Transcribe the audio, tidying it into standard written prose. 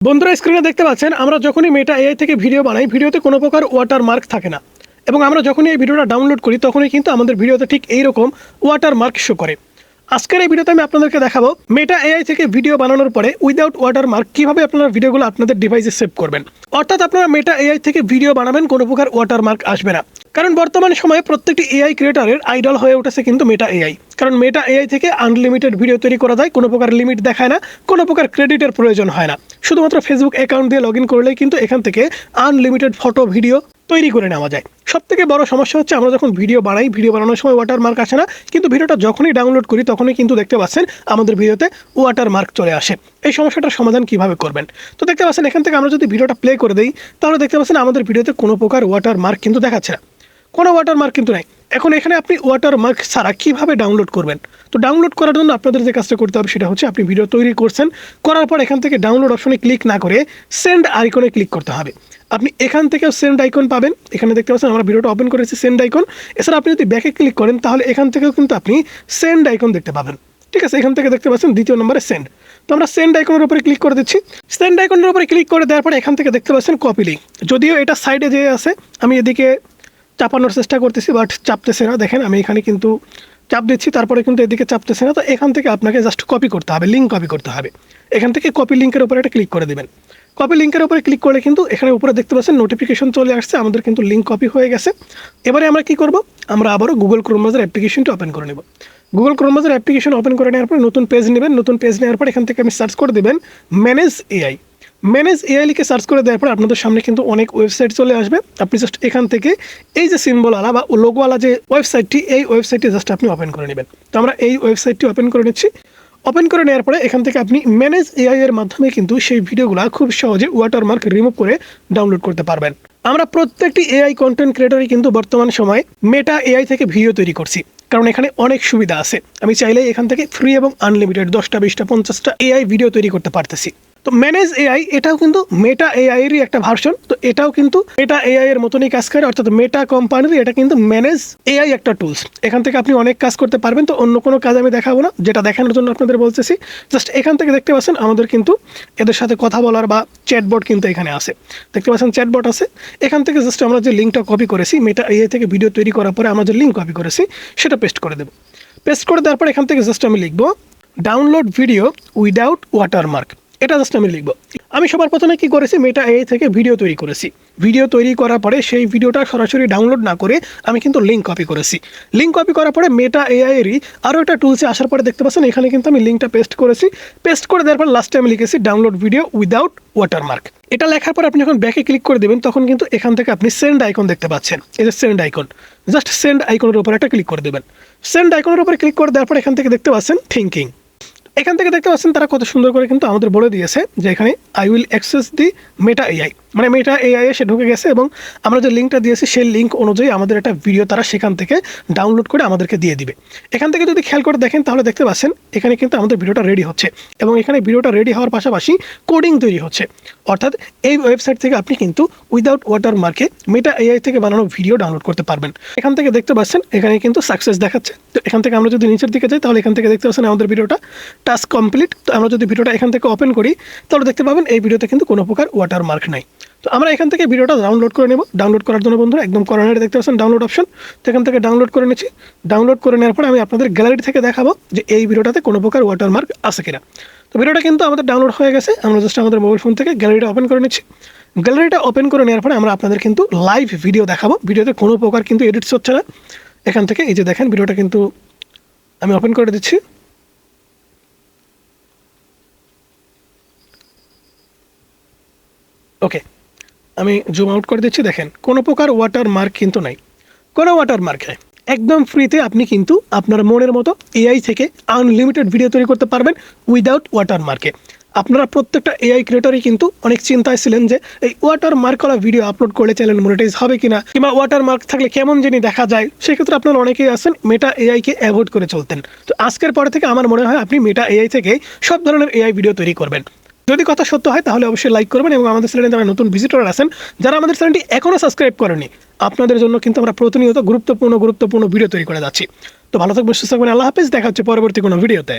বন্ধুরা স্ক্রিনে দেখতে পাচ্ছেন আমরা যখনই মেটা এআই থেকে ভিডিও বানাই ভিডিওতে কোনো প্রকার ওয়াটারমার্ক থাকে না এবং আমরা যখনই এই ভিডিওটা ডাউনলোড করি তখনই কিন্তু আমাদের ভিডিওতে ঠিক এইরকম ওয়াটারমার্ক শো করে। আজকের এই ভিডিওতে আমি আপনাদেরকে দেখাবো মেটা এআই থেকে ভিডিও বানানোর পরে উইদাউট ওয়াটারমার্ক কিভাবে আপনারা ভিডিওগুলো আপনাদের ডিভাইসে সেভ করবেন। অর্থাৎ আপনারা মেটা এআই থেকে ভিডিও বানাবেন কোনো প্রকার ওয়াটারমার্ক আসবে না, কারণ বর্তমান সময়ে প্রত্যেকটি এআই ক্রিয়েটরের আইডল হয়ে উঠেছে কিন্তু মেটা এআই। কারণ মেটা এআই থেকে আনলিমিটেড ভিডিও তৈরি করা যায়, কোনো প্রকার লিমিট দেখায় না, কোনো প্রকার ক্রেডিটের প্রয়োজন হয় না। শুধুমাত্র ফেসবুক অ্যাকাউন্ট দিয়ে লগ ইন করলেই কিন্তু এখান থেকে আনলিমিটেড ফটো ভিডিও তৈরি করে নেওয়া যায়। সব থেকে বড় সমস্যা হচ্ছে আমরা যখন ভিডিও বানাই, ভিডিও বানানোর সময় ওয়াটারমার্ক আসে না, কিন্তু ভিডিওটা যখনই ডাউনলোড করি তখনই কিন্তু দেখতে পাচ্ছেন আমাদের ভিডিওতে ওয়াটারমার্ক চলে আসে। এই সমস্যাটার সমাধান কিভাবে করবেন? তো দেখতে পাচ্ছেন এখান থেকে আমরা যদি ভিডিওটা প্লে করে দিই তাহলে দেখতে পাচ্ছেন আমাদের ভিডিওতে কোনো প্রকার ওয়াটারমার্ক কিন্তু দেখাচ্ছে না, কোনো ওয়াটারমার্ক কিন্তু নাই। এখন এখানে আপনি ওয়াটারমার্ক ছাড়া কিভাবে ডাউনলোড করবেন? তো ডাউনলোড করার জন্য আপনাদের যে কাজটা করতে হবে সেটা হচ্ছে আপনি ভিডিও তৈরি করছেন, করার পর এখান থেকে ডাউনলোড অপশনে ক্লিক না করে সেন্ড আইকনে ক্লিক করতে হবে। আপনি এখান থেকেও সেন্ড আইকন পাবেন, এখানে দেখতে পাচ্ছেন আমরা ভিডিওটা ওপেন করেছি সেন্ড আইকন। এছাড়া আপনি যদি ব্যাকে ক্লিক করেন তাহলে এখান থেকেও কিন্তু আপনি সেন্ড আইকন দেখতে পাবেন। ঠিক আছে, এখান থেকে দেখতে পাচ্ছেন দ্বিতীয় নম্বরে সেন্ড। তো আমরা সেন্ড আইকনের উপরে ক্লিক করে দিচ্ছি। সেন্ড আইকনের উপরে ক্লিক করে দেওয়ার পরে এখান থেকে দেখতে পাচ্ছেন কপি লিঙ্ক। যদিও এটা সাইডে যে আছে, আমি এদিকে চাপানোর চেষ্টা করতেছি বাট চাপতেছে না। দেখেন আমি এখানে কিন্তু চাপ দিচ্ছি, তারপরে কিন্তু এদিকে চাপতেছে না। তো এখান থেকে আপনাকে জাস্ট কপি করতে হবে, লিঙ্ক কপি করতে হবে। এখান থেকে কপি লিঙ্কের উপরে একটা ক্লিক করে দেবেন। কপি লিঙ্কের উপরে ক্লিক করলে কিন্তু এখানে উপরে দেখতে পাচ্ছেন নোটিফিকেশন চলে আসছে, আমাদের কিন্তু লিঙ্ক কপি হয়ে গেছে। এবারে আমরা কি করব, আমরা আবারও গুগল ক্রোম ব্রাউজার অ্যাপ্লিকেশনটা ওপেন করে নেব। Google Chrome browser application open করে নেওয়ার পর নতুন পেজ নেবেন। নতুন পেজ নেওয়ার পর এখান থেকে আমি সার্চ করে দেবেন ম্যানেজ এআই। ম্যানেজ এআই লিখে সার্চ করে দেওয়ার পর আপনাদের সামনে কিন্তু অনেক ওয়েবসাইট চলে আসবে। আপনি জাস্ট এখান থেকে এই যে সিম্বলওয়ালা বা লোগোওয়ালা যে ওয়েবসাইটটি, এই ওয়েবসাইটটি জাস্ট আপনি ওপেন করে নেবেন। তো আমরা এই ওয়েবসাইটটি ওপেন করে নিচ্ছি। ওপেন করে নেওয়ার পরে এখান থেকে আপনি ম্যানেজ এআই এর মাধ্যমে কিন্তু সেই ভিডিওগুলো খুব সহজে ওয়াটারমার্ক রিমুভ করে ডাউনলোড করতে পারবেন। আমরা প্রত্যেকটি এআই কন্টেন্ট ক্রিয়েটরই কিন্তু বর্তমান সময়ে মেটা এআই থেকে ভিডিও তৈরি করছি, কারণ এখানে অনেক সুবিধা আছে। আমি চাইলেই এখান থেকে ফ্রি এবং আনলিমিটেড 10টা 20টা 50টা এআই ভিডিও তৈরি করতে পারতেছি। তো ম্যানেজ এআই এটাও কিন্তু মেটা এআই এরই একটা ভার্সন। তো এটাও কিন্তু মেটা এআই এর মতনই কাজ করে, অর্থাৎ মেটা কোম্পানির এটা কিন্তু ম্যানেজ এআই একটা টুলস। এখান থেকে আপনি অনেক কাজ করতে পারবেন। তো অন্য কোনো কাজ আমি দেখাবো না, যেটা দেখানোর জন্য আপনাদের বলতেছি। জাস্ট এখান থেকে দেখতে পাচ্ছেন আমাদের কিন্তু এদের সাথে কথা বলার বা চ্যাটবট কিন্তু এখানে আছে। দেখতে পাচ্ছেন চ্যাটবট আছে। এখান থেকে জাস্ট আমরা যে লিঙ্কটা কপি করেছি, মেটা এআই থেকে ভিডিও তৈরি করার পরে আমরা যে লিঙ্ক কপি করেছি সেটা পেস্ট করে দেবো। পেস্ট করে দেওয়ার পর এখান থেকে জাস্ট আমি লিখবো ডাউনলোড ভিডিও উইদাউট ওয়াটারমার্ক। এটা জাস্ট আমি লিখবো। আমি সবার প্রথমে কি করেছি, মেটা এআই থেকে ভিডিও তৈরি করেছি। ভিডিও তৈরি করার পরে সেই ভিডিওটা সরাসরি ডাউনলোড না করে আমি কিন্তু লিঙ্ক কপি করেছি। লিঙ্ক কপি করার পরে মেটা এআই এরই আরও একটা টুলসে আসার পরে দেখতে পাচ্ছেন এখানে কিন্তু আমি লিঙ্কটা পেস্ট করেছি। পেস্ট করে দেওয়ার পর লাস্টে আমি লিখেছি ডাউনলোড ভিডিও উইদাউট ওয়াটারমার্ক। এটা লেখার পর আপনি যখন ব্যাকে ক্লিক করে দেবেন তখন কিন্তু এখান থেকে আপনি সেন্ড আইকন দেখতে পাচ্ছেন। এই যে সেন্ড আইকন, জাস্ট সেন্ড আইকনের উপর একটা ক্লিক করে দেবেন। সেন্ড আইকনের উপরে ক্লিক করে দেওয়ার পর এখান থেকে দেখতে পাচ্ছেন থিঙ্কিং। এখান থেকে দেখতে পাচ্ছেন তারা কত সুন্দর করে কিন্তু আমাদের বলে দিয়েছে যে এখানে I will access the Meta AI, মানে মেটা এআই এ সে ঢুকে গেছে এবং আমরা যে লিঙ্কটা দিয়েছি সেই লিঙ্ক অনুযায়ী আমাদের একটা ভিডিও তারা সেখান থেকে ডাউনলোড করে আমাদেরকে দিয়ে দিবে। এখান থেকে যদি খেয়াল করে দেখেন তাহলে দেখতে পাচ্ছেন এখানে কিন্তু আমাদের ভিডিওটা রেডি হচ্ছে এবং এখানে ভিডিওটা রেডি হওয়ার পাশাপাশি কোডিং তৈরি হচ্ছে। অর্থাৎ এই ওয়েবসাইট থেকে আপনি কিন্তু উইদাউট ওয়াটারমার্কে মেটা এআই থেকে বানানো ভিডিও ডাউনলোড করতে পারবেন। এখান থেকে দেখতে পাচ্ছেন এখানে কিন্তু সাকসেস দেখাচ্ছে। তো এখান থেকে আমরা যদি নিচের দিকে যাই তাহলে এখান থেকে দেখতে পাচ্ছেন আমাদের ভিডিওটা টাস্ক কমপ্লিট। তো আমরা যদি ভিডিওটা এখান থেকে ওপেন করি তাহলে দেখতে পাবেন এই ভিডিওতে কিন্তু কোনো প্রকার ওয়াটারমার্ক নাই। তো আমরা এখান থেকে ভিডিওটা ডাউনলোড করে নেব। ডাউনলোড করার জন্য বন্ধুরা একদম কর্নারে দেখতে পাচ্ছেন ডাউনলোড অপশন। তো এখান থেকে ডাউনলোড করে নিচ্ছি। ডাউনলোড করে নেওয়ার পরে আমি আপনাদের গ্যালারি থেকে দেখাবো যে এই ভিডিওটাতে কোনো প্রকার ওয়াটারমার্ক আছে কিনা। তো ভিডিওটা কিন্তু আমাদের ডাউনলোড হয়ে গেছে। আমরা জাস্ট আমাদের মোবাইল ফোন থেকে গ্যালারিটা ওপেন করে নিচ্ছি। গ্যালারিটা ওপেন করে নেওয়ার পরে আমরা আপনাদের কিন্তু লাইভ ভিডিও দেখাবো। ভিডিওতে কোনো প্রকার কিন্তু এডিটস হচ্ছে না। এখান থেকে এই যে দেখেন ভিডিওটা কিন্তু আমি ওপেন করে দিচ্ছি। ওকে, আমি জুম আউট করে দিচ্ছি। দেখেন কোনো প্রকার ওয়াটারমার্ক কিন্তু নাই, কোনো ওয়াটারমার্ক নেই। একদম ফ্রিতে আপনি কিন্তু আপনার মনের মতো এআই থেকে আনলিমিটেড ভিডিও তৈরি করতে পারবেন উইদাউট ওয়াটারমার্কে। আপনারা প্রত্যেকটা এআই ক্রিয়েটরই কিন্তু অনেক চিন্তায় ছিলেন যে এই ওয়াটারমার্কওয়ালা ভিডিও আপলোড করলে চ্যানেল মনিটাইজ হবে কিনা, কিংবা ওয়াটারমার্ক থাকলে কেমন জানি দেখা যায়। সেক্ষেত্রে আপনারা অনেকেই আছেন মেটা এআইকে অ্যাভয়েড করে চলতেন। তো আজকের পরে থেকে আমার মনে হয় আপনি মেটা এআই থেকে সব ধরনের এআই ভিডিও তৈরি করবেন। যদি কথা সত্য হয় তাহলে অবশ্যই লাইক করবেন এবং আমাদের চ্যানেলে যারা নতুন ভিজিটর আছেন, যারা আমাদের চ্যানেলটি এখনও সাবস্ক্রাইব করেনি, আপনাদের জন্য কিন্তু আমরা প্রতিনিয়ত গুরুত্বপূর্ণ ভিডিও তৈরি করে যাচ্ছি। তো ভালো থাকবেন, সুস্থ থাকবেন, আল্লাহ হাফেজ। দেখা হচ্ছে পরবর্তী কোনো ভিডিওতে।